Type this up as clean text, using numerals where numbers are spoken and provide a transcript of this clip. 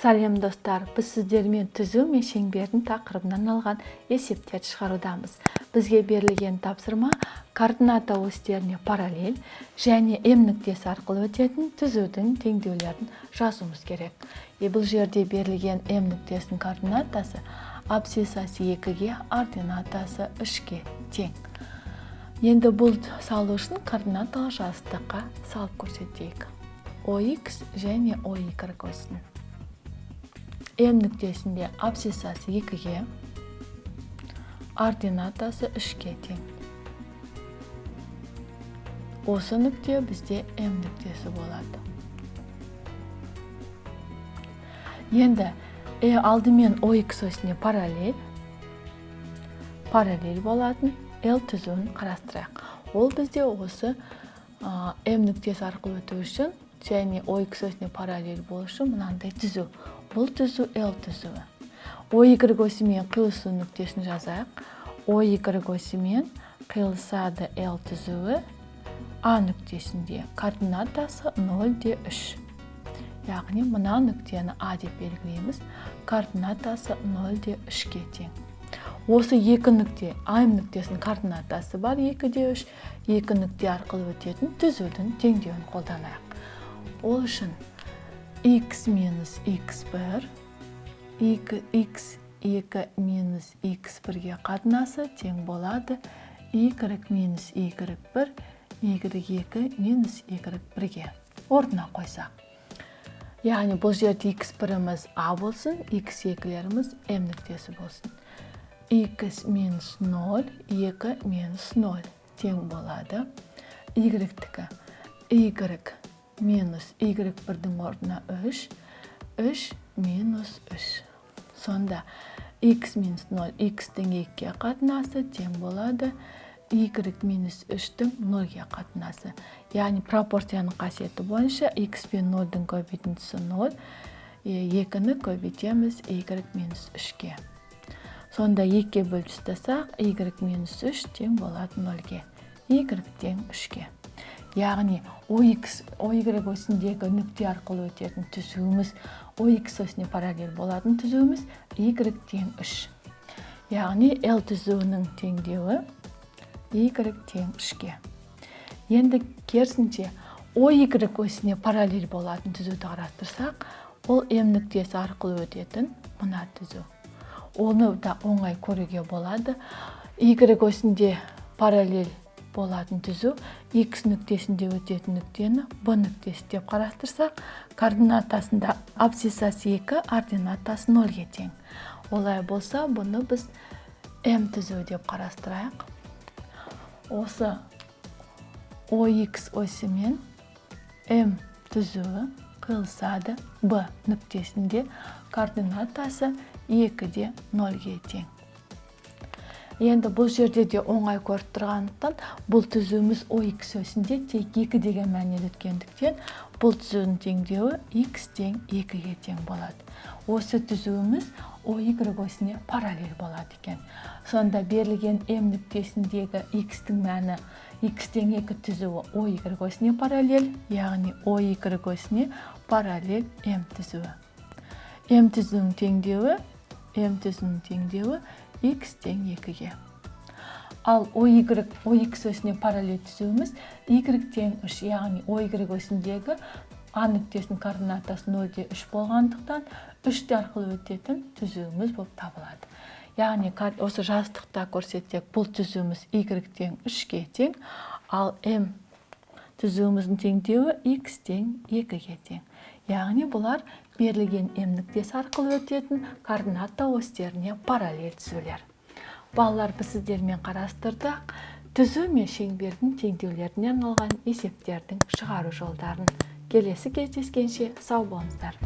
Сәлем достар, біз сіздермен түзу мен шеңбердің тақырыбынан алған есептерді шығарудамыз. Бізге берілген тапсырма координата осьтеріне параллель және М нүктесі арқылы өтетін түзудің теңдеулерін жазуымыз керек. Бұл жерде берілген М нүктесінің координатасы абсцисасы 2-ге, ординатасы 3-ге тең. Енді бұл салу үшін координаталық жазықтыққа салып көрсетейік. OX және OY осінің. М нүктесінде абсцисасы 2-ге, ординатасы 3-ге тең. Осы нүкте бізде М нүктесі болады. Енді алдымен OX осіне параллель болатын L түзуін қарастырайық. Ол бізде осы М нүктесі арқылы өту үшін және OX осіне параллель болу үшін мынандай түзу. Бұл түзу L түзуі. OY осімен қиылысу нүктесін жазайық. OY осімен қиылысады L түзуі А нүктесінде координатасы 0-3. Яғни мына нүктені А деп белгілейміз. Координатасы 0-3-ге тең. Осы екі нүкте, М нүктесінің координатасы бар 2-3, екі нүкте арқылы өтетін түзудің теңдеуін қолданайық. Ол үшін x минус x1, x2 минус x1-ге қатынасы тең болады y минус y1, y2 минус y1-ге. Орнына қойсақ. Яғни бұл жерде x1-іміз А болсын, x2-леріміз М нүктесі болсын. X минус 0, 2 минус 0 тең болады. Y-тікі y минус y1-дің орнына 3, 3 минус 3. Сонда x минус 0, x-тің 2-ге қатынасы тең болады. Y минус 3-тің 0-ге қатынасы. Яғни пропорцияның қасиеті бойынша x пен 0-дің көбейтіндісі 0, 2-ні көбейтеміз y минус 3-ге. Сонда 2-ге бөліп тастасақ, y минус 3 тең болады 0-ге, y тең 3-ге. Яғни OY осіндегі нүкте арқылы өтетін түзуіміз, OX осіне параллель болатын түзуіміз y тең 3. Яғни L түзуінің теңдеуі y тең 3-ге. Енді керісінше OY осіне параллель болатын түзуді қарастырсақ, ол М нүктесі арқылы өтетін мына түзу. Оны да оңай көруге болады. Y осінде параллель болатын түзу, X нүктесінде өтетін нүктені B нүктесі деп қарастырсақ, координатасында абсцисасы 2, ординатасы 0-ге тең. Олай болса, бұны біз М түзу деп қарастырайық. Осы OX осімен М түзуі қиылысады B нүктесінде координатасы 2-де 0-ге тең. Енді бұл жерде де оңай көріп тұрғандықтан, бұл түзуіміз OX осінде тек 2 деген мәннен өткендіктен, бұл түзудің теңдеуі x тең 2-ге тең болады. Осы түзуіміз OY осіне параллель болады екен. Сонда берілген М нүктесіндегі x-тің мәні x тең 2 түзуі OY осіне параллель, яғни OY осіне параллель М түзуі. М түзуінің теңдеуі x тең 2-ге. Ал OX осіне параллель түзуіміз y тең 3, яғни OY осіндегі А нүктесінің координатасы 0-3 болғандықтан 3 арқылы өтетін түзуіміз болып табылады. Яғни осы жазықтықта көрсетсек, бұл түзуіміз y тең 3-ге тең, ал М түзуіміздің теңдеуі x тең 2-ге тең. Яғни бұлар берілген М нүктесі арқылы өтетін координата осьтеріне параллель түзулер. Балалар, біз сіздермен қарастырдық түзу мен шеңбердің теңдеулерінен алған есептердің шығару жолдарын. Келесі кездескенше сау болыңыздар.